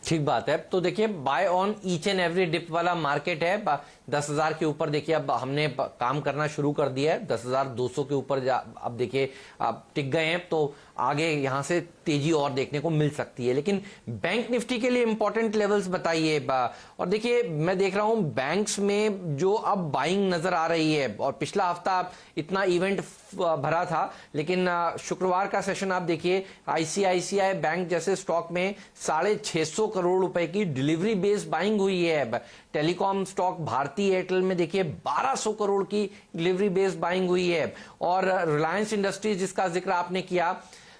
ठीक बात है। तो देखिए buy on each and every dip वाला मार्केट है। 10,000 के ऊपर देखिए अब हमने काम करना शुरू कर दिया है। 10,200 के ऊपर अब देखिए अब टिक गए हैं, तो आगे यहां से तेजी और देखने को मिल सकती है। लेकिन बैंक निफ्टी के लिए इंपॉर्टेंट लेवल्स बताइए। और देखिए मैं देख रहा हूं बैंक्स में जो अब बाइंग नजर आ रही है, और पिछला हफ्ता इतना इवेंट भरा था, लेकिन शुक्रवार का सेशन आप देखिए आईसीआईसीआई बैंक जैसे स्टॉक में 650 करोड़ रुपए की डिलीवरी बेस्ड बाइंग हुई है। टेलीकॉम स्टॉक भारती एयरटेल में देखिए 1200 करोड़ की डिलीवरी बेस्ड बाइंग हुई है। और रिलायंस इंडस्ट्रीज जिसका जिक्र आपने किया,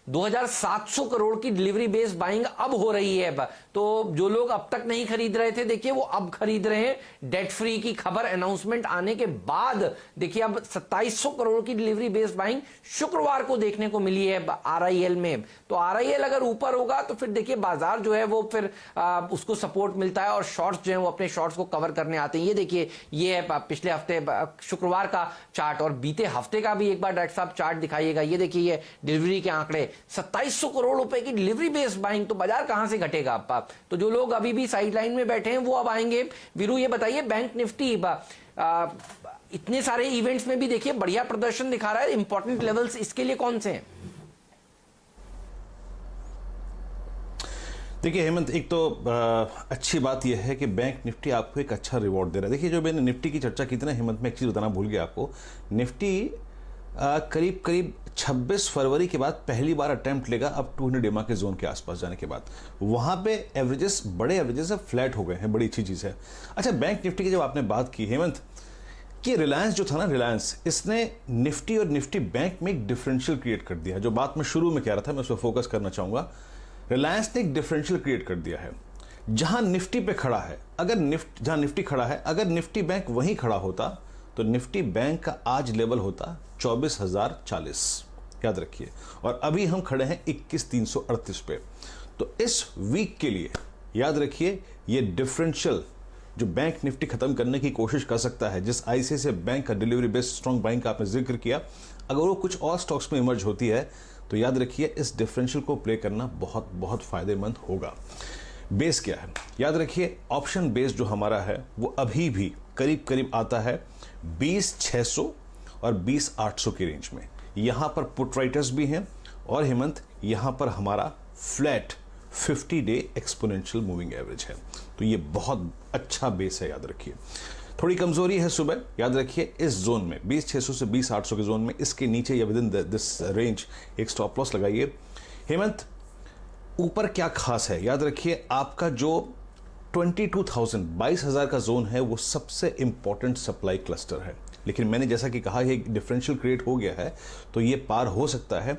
2700 करोड़ की डिलीवरी बेस्ड बाइंग अब हो रही है। तो जो लोग अब तक नहीं खरीद रहे थे देखिए वो अब खरीद रहे हैं। डेट फ्री की खबर अनाउंसमेंट आने के बाद देखिए अब 2700 करोड़ की डिलीवरी बेस्ड बाइंग शुक्रवार को देखने को मिली है आरआईएल में। तो आरआईएल अगर ऊपर होगा तो फिर देखिए बाजार जो है वो फिर उसको सपोर्ट मिलता है, और शॉर्ट्स जो है वो अपने शॉर्ट्स को कवर करने आते हैं। ये देखिए ये है पिछले हफ्ते शुक्रवार का चार्ट, और बीते हफ्ते का भी एक बार डायरेक्टर साहब चार्ट दिखाइएगा। ये देखिए ये डिलीवरी के आंकड़े, 2700 करोड़ रुपए की डिलीवरी बेस्ड बाइंग। तो बाजार कहां से घटेगा आपका? तो जो लोग अभी भी साइडलाइन में बैठे हैं वो अब आएंगे। वीरू ये बताइए बैंक निफ्टी इतने सारे इवेंट्स में भी देखिए बढ़िया प्रदर्शन दिखा रहा है, इंपॉर्टेंट लेवल्स इसके लिए कौन से हैं? देखिए हेमंत, एक तो अच्छी बात यह है कि बैंक निफ्टी आपको एक अच्छा रिवॉर्ड दे रहा है। देखिए जो मैंने निफ्टी की चर्चा की थी ना हेमंत, में एक चीज बताना भूल गया आपको। निफ्टी करीब करीब 26 फरवरी के बाद पहली बार अटेम्प्ट लेगा अब 200 डेमा के जोन के आसपास जाने के बाद। वहां पे एवरेजेस, बड़े एवरेजेस अब फ्लैट हो गए हैं, बड़ी अच्छी चीज है। अच्छा, बैंक निफ्टी की जब आपने बात की हेमंत कि रिलायंस जो था ना, रिलायंस, इसने निफ्टी और निफ्टी बैंक में एक डिफरेंशियल क्रिएट कर दिया है। जो बात मैं शुरू में कह रहा था मैं उस पर फोकस करना चाहूंगा। रिलायंस ने एक डिफरेंशियल क्रिएट कर दिया है। जहां निफ्टी पे खड़ा है, जहां निफ्टी खड़ा है, अगर निफ्टी बैंक वहीं खड़ा होता तो निफ्टी बैंक का आज लेवल होता 24,040, याद रखिए। और अभी हम खड़े हैं 21,338 पे। तो इस वीक के लिए याद रखिए ये डिफरेंशियल जो बैंक निफ्टी खत्म करने की कोशिश कर सकता है, जिस आईसीआईसीआई बैंक का डिलीवरी बेस्ड स्ट्रॉन्ग बाइंग का आपने जिक्र किया, अगर वो कुछ और स्टॉक्स में इमर्ज होती है तो याद रखिए इस डिफरेंशियल को प्ले करना बहुत बहुत फायदेमंद होगा। बेस क्या है? याद रखिए ऑप्शन बेस जो हमारा है वो अभी भी करीब करीब आता है 20,600 और 20,800 की रेंज में। यहां पर पुट राइटर्स भी हैं, और हेमंत यहां पर हमारा flat 50 day exponential moving average है। तो ये बहुत अच्छा बेस है, याद रखिए। थोड़ी कमजोरी है सुबह, याद रखिए इस जोन में 20,600 से 20,800 के जोन में, इसके नीचे या विद इन दिस रेंज एक स्टॉप लॉस लगाइए। हेमंत ऊपर क्या खास है? याद रखिए आपका जो 22,000 का जोन है वो सबसे इंपॉर्टेंट सप्लाई क्लस्टर है। लेकिन मैंने जैसा कि कहा ये डिफरेंशियल क्रिएट हो गया है तो ये पार हो सकता है।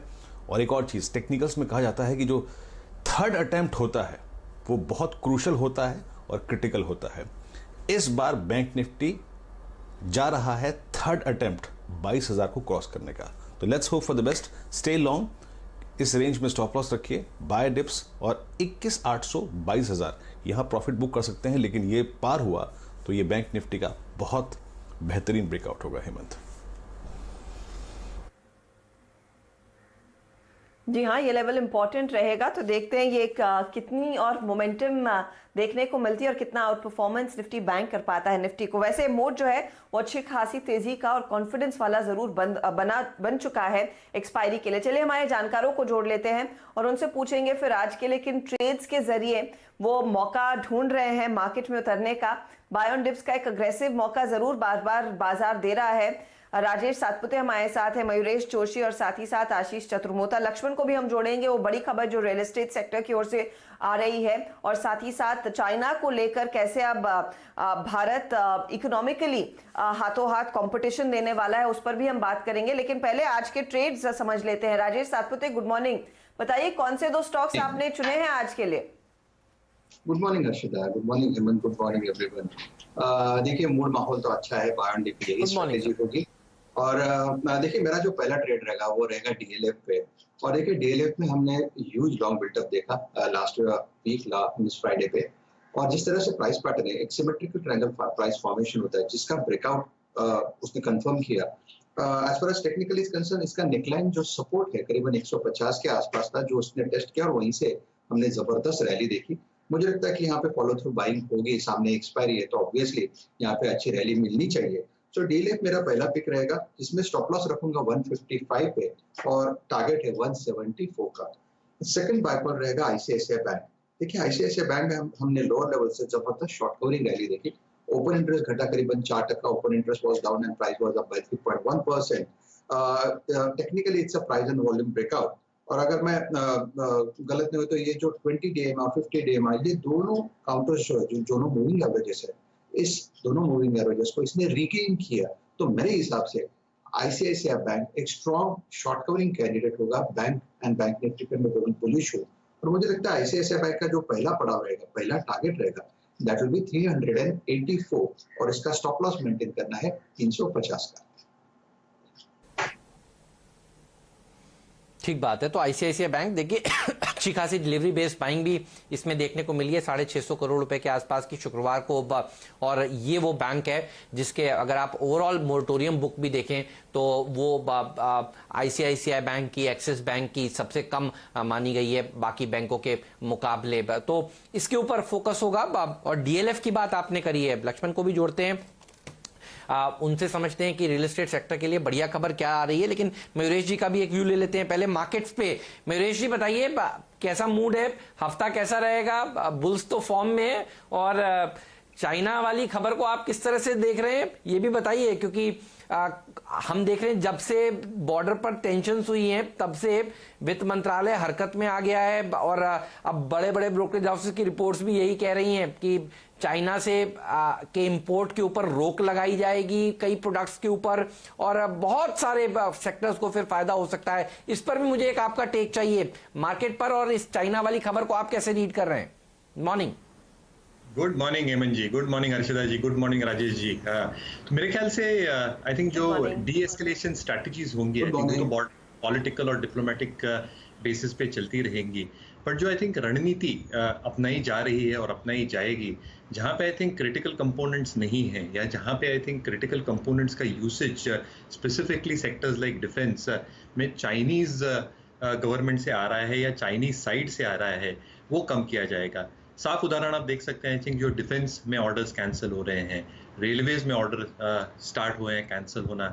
और एक और चीज टेक्निकल्स में कहा जाता है कि जो थर्ड अटेम्प्ट होता है वो बहुत क्रूशल होता है और क्रिटिकल होता है। इस बार बैंक निफ्टी जा रहा है थर्ड अटेम्प्ट 22,000 को क्रॉस करने का। तो let's hope for the best, stay long, इस रेंज में स्टॉप लॉस रखिए, बाय डिप्स, और 21,800 22,000 यहां प्रॉफिट बुक कर सकते हैं। लेकिन ये पार हुआ तो ये बैंक निफ्टी का बहुत बेहतरीन ब्रेकआउट होगा हेमंत। जी हाँ, ये लेवल इंपॉर्टेंट रहेगा। तो देखते हैं ये कितनी और मोमेंटम देखने को मिलती है और कितना आउट परफॉर्मेंस निफ्टी बैंक कर पाता है निफ्टी को। वैसे मोड जो है वो अच्छी खासी तेजी का और कॉन्फिडेंस वाला जरूर बन चुका है एक्सपायरी के लिए। चलिए हमारे जानकारों को जोड़ लेते हैं और उनसे पूछेंगे फिर आज के लिए किन ट्रेड्स के जरिए वो मौका ढूंढ रहे हैं मार्केट में उतरने का। बाय ऑन डिप्स का एक अग्रेसिव मौका जरूर बार बार बाजार दे रहा है। राजेश सातपुते हमारे साथ है, मयूरेश जोशी और साथ ही साथ आशीष चतुर्मोता। लक्ष्मण को भी हम जोड़ेंगे, वो बड़ी खबर जो रियल एस्टेट सेक्टर की ओर से आ रही है, और साथ ही साथ चाइना को लेकर कैसे अब भारत इकोनॉमिकली हाथों हाथ कंपटीशन देने वाला है, उस पर भी हम बात करेंगे। लेकिन पहले आज के ट्रेड्स समझ लेते हैं। Rajesh Satpute, good morning. बताइए कौन से दो स्टॉक्स आपने चुने हैं आज के लिए? Good morning Harshita, good morning Hemant, good morning everyone. देखिए मूड माहौल तो अच्छा है, बाय ऑन डिप की स्ट्रेटेजी होगी। और देखिए मेरा जो पहला ट्रेड रहेगा वो रहेगा डीएलएफ पे। और देखिए डीएलएफ में हमने ह्यूज लॉन्ग बिल्टअप देखा लास्ट वीक मिस फ्राइडे पे। और जिस तरह से प्राइस पैटर्न है, एक सिमेट्रिकल ट्रायंगल प्राइस फॉर्मेशन होता है जिसका ब्रेकआउट उसने कंफर्म किया। As far as technical is concerned, इसका नेकलाइन जो सपोर्ट है करीबन 150 के आसपास था जो उसने टेस्ट किया, और वहीं से हमने जबरदस्त रैली देखी। मुझे लगता है कि यहाँ पे फॉलो थ्रू बाइंग होगी, सामने एक्सपायरी है तो ऑब्वियसली यहाँ पे अच्छी रैली मिलनी चाहिए। सो डीएलएफ मेरा पहला पिक रहेगा, जिसमें स्टॉप लॉस रखूंगा 155 पे और टारगेट है 174 का। सेकंड बाय कॉल रहेगा आईसीआईसीआई बैंक। देखिए आईसीआईसीआई बैंक में हमने लोअर लेवल से जबरदस्त शॉर्ट कवरिंग रैली देखी। ओपन इंटरेस्ट घटा करीबन 4%, open interest was down and price was up by 3.1%। Technically it's a price and volume breakout. और अगर मैं गलत नहीं हो तो ये जो 20 डे EMA 50 डे EMA ये दोनों काउंटर्स जो दोनों मूविंग एवरेजेस है, इस दोनों मूविंग एवरेजेस को इसने रिगेन किया। तो मेरे हिसाब से आईसीआईसीआई बैंक एक स्ट्रॉन्ग शॉर्ट कवरिंग कैंडिडेट होगा। बैंक एंड बैंक निफ्टी पे मैं बहुत बुलिश हूँ और मुझे लगता है आईसीआईसीआई बैंक का जो पहला पड़ाव रहेगा, पहला टारगेट रहेगा, दैट विल बी 384 और इसका स्टॉप लॉस मेंटेन करना है 350 का। ठीक बात है। तो आईसीआईसीआई बैंक देखिए अच्छी खासी डिलीवरी बेस्ड बाइंग भी इसमें देखने को मिली है 650 करोड़ रुपए के आसपास की शुक्रवार को। और ये वो बैंक है जिसके अगर आप ओवरऑल मोरेटोरियम बुक भी देखें तो वो आईसीआईसीआई बैंक की, एक्सिस बैंक की सबसे कम मानी गई है बाकी बैंकों के मुकाबले। तो इसके ऊपर फोकस होगा। और डीएलएफ की बात आपने करी है, लक्ष्मण को भी जोड़ते हैं, उनसे समझते हैं कि रियल एस्टेट सेक्टर के लिए बढ़िया खबर क्या आ रही है। लेकिन मयूरेश जी का भी एक व्यू ले लेते हैं पहले मार्केट्स पे। मयूरेश जी बताइए कैसा मूड है, हफ्ता कैसा रहेगा? बुल्स तो फॉर्म में है और चाइना वाली खबर को आप किस तरह से देख रहे हैं ये भी बताइए, क्योंकि हम देख रहे हैं जब से बॉर्डर पर टेंशन हुई हैं तब से वित्त मंत्रालय हरकत में आ गया है। और अब बड़े बड़े ब्रोकरेज हाउसेस की रिपोर्ट्स भी यही कह रही हैं कि चाइना से के इंपोर्ट के ऊपर रोक लगाई जाएगी कई प्रोडक्ट्स के ऊपर और बहुत सारे सेक्टर्स को फिर फायदा हो सकता है। इस पर भी मुझे एक आपका टेक चाहिए मार्केट पर, और इस चाइना वाली खबर को आप कैसे रीड कर रहे हैं? मॉर्निंग। गुड मॉर्निंग हेमंत जी, गुड मॉर्निंग हर्षिता जी, गुड मॉर्निंग राजेश जी। तो मेरे ख्याल से आई थिंक जो डी एस्केलेशन स्ट्रैटेजीज होंगी तो पॉलिटिकल और डिप्लोमेटिक बेसिस पे चलती रहेंगी, पर जो आई थिंक रणनीति अपनाई जा रही है और अपनाई जाएगी, जहाँ पे आई थिंक क्रिटिकल कंपोनेंट्स नहीं हैं या जहाँ पे आई थिंक क्रिटिकल कंपोनेंट्स का usage specifically sectors like defence में चाइनीज गवर्नमेंट से आ रहा है या चाइनीज साइड से आ रहा है, वो कम किया जाएगा। साफ उदाहरण आप देख सकते हैं, आई थिंक जो डिफेंस में ऑर्डर्स कैंसिल हो रहे हैं, रेलवेज में ऑर्डर स्टार्ट हुए हैं कैंसिल होना।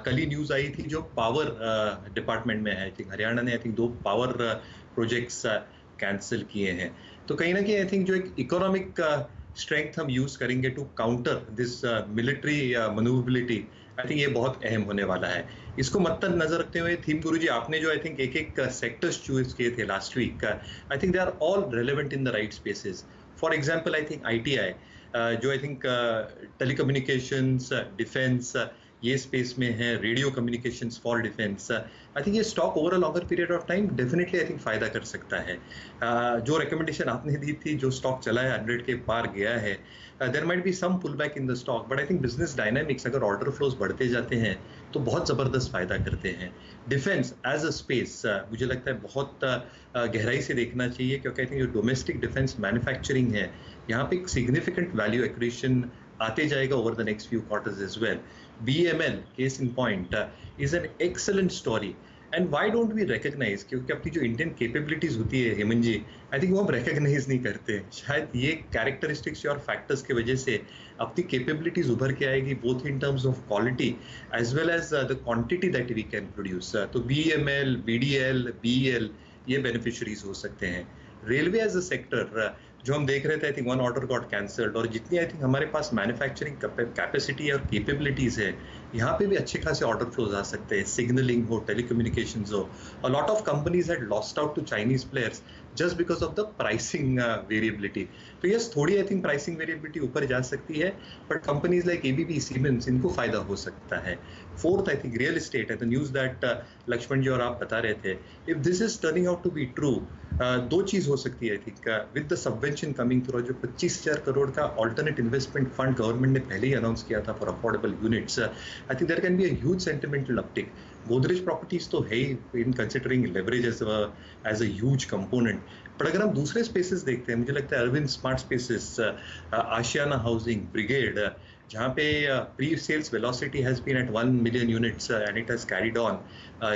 कल ही न्यूज़ आई थी जो पावर डिपार्टमेंट में है, आई थिंक हरियाणा ने I think 2 power projects cancel किए हैं। तो कहीं ना कहीं आई थिंक जो एक इकोनॉमिक स्ट्रेंथ हम यूज करेंगे to counter this military manoeuvrability, I think ये बहुत अहम होने वाला है। इसको मद्देनजर रखते हुए थीम गुरु जी आपने जो आई थिंक एक सेक्टर्स चूज किए थे last week, I think they are all relevant in the right spaces. For example I think ITI जो आई थिंक टेलीकम्युनिकेशंस, डिफेंस ये स्पेस में है, radio communications for defence, I think ये stock over a longer period of time definitely I think फायदा कर सकता है। जो रिकमेंडेशन आपने दी थी, जो स्टॉक चला है 100 के पार गया है, there might be some pull back in the stock, but I think business dynamics अगर ऑर्डर फ्लोज बढ़ते जाते हैं तो बहुत जबरदस्त फायदा करते हैं। डिफेंस एज अ स्पेस मुझे लगता है बहुत गहराई से देखना चाहिए, क्योंकि आई थिंक जो डोमेस्टिक डिफेंस मैन्युफैक्चरिंग है यहाँ पे एक सिग्निफिकेंट वैल्यू एक्रीशन आते जाएगा over the next few quarters as well. BML case in point is an excellent story and why don't we recognise, क्योंकि अपनी जो इंडियन कैपेबिलिटीज होती है हेमंत जी, आई थिंक वो हम रिकॉग्नाइज नहीं करते। शायद ये कैरेक्टरिस्टिक्स और फैक्टर्स की वजह से अपनी कैपेबिलिटीज उभर के आएगी, both in terms of quality as well as the quantity that we can produce. तो BML, BDL, BEL ये बेनिफिशियरीज हो सकते हैं। रेलवे एज अ सेक्टर जो हम देख रहे थे, I think 1 order got cancelled, और जितनी आई थिंक हमारे पास मैन्युफैक्चरिंग कैपेसिटी और कैपेबिलिटीज है, यहाँ पे भी अच्छे खासे ऑर्डर फ्लोज आ सकते हैं। सिग्नलिंग हो, टेलीकम्युनिकेशंस हो, a lot of companies had lost out to Chinese players just because of the pricing variability. तो यस, थोड़ी आई थिंक प्राइसिंग वेरिएबिलिटी ऊपर जा सकती है, but companies like ABB, Siemens, इनको फायदा हो सकता है। Fourth I think real estate है, the news that Laxman ji और आप बता रहे थे, if this is turning out to be true, 2 चीज हो सकती है I think with the subvention coming through. जो 25,000 करोड़ का ऑल्टरनेट इन्वेस्टमेंट फंड गवर्नमेंट ने पहले ही अनाउंस किया था for affordable units, I think there can be a huge sentimental uptick. Godrej properties तो है ही in considering leverage as a huge component, पर अगर हम दूसरे स्पेसेस देखते हैं, मुझे लगता है अरविंद स्मार्ट स्पेसेस, आशियाना हाउसिंग, ब्रिगेड जहाँ पे pre-sales velocity has been at 1 million units and it has carried on.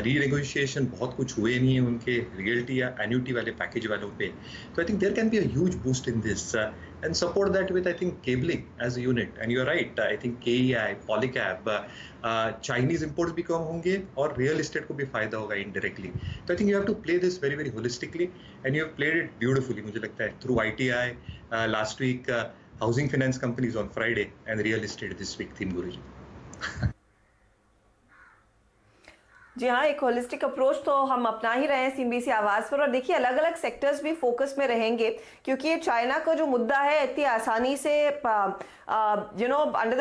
Renegotiation बहुत कुछ हुए नहीं है उनके realty या annuity वाले package वालों पे. So I think there can be a huge boost in this and support that with I think cabling as a unit. And you're right, I think KEI, Polycab, Chinese imports भी कम होंगे और real estate को भी फायदा होगा indirectly. So I think you have to play this very very holistically and you have played it beautifully मुझे लगता है through ITI last week. Housing finance companies on Friday and real estate this week theme Guruji. जी हाँ, एक holistic approach तो हम अपना ही रहे हैं सीएनबीसी आवाज पर। और देखिए अलग अलग सेक्टर्स भी फोकस में रहेंगे क्योंकि ये चाइना का जो मुद्दा है इतनी आसानी से अंडर द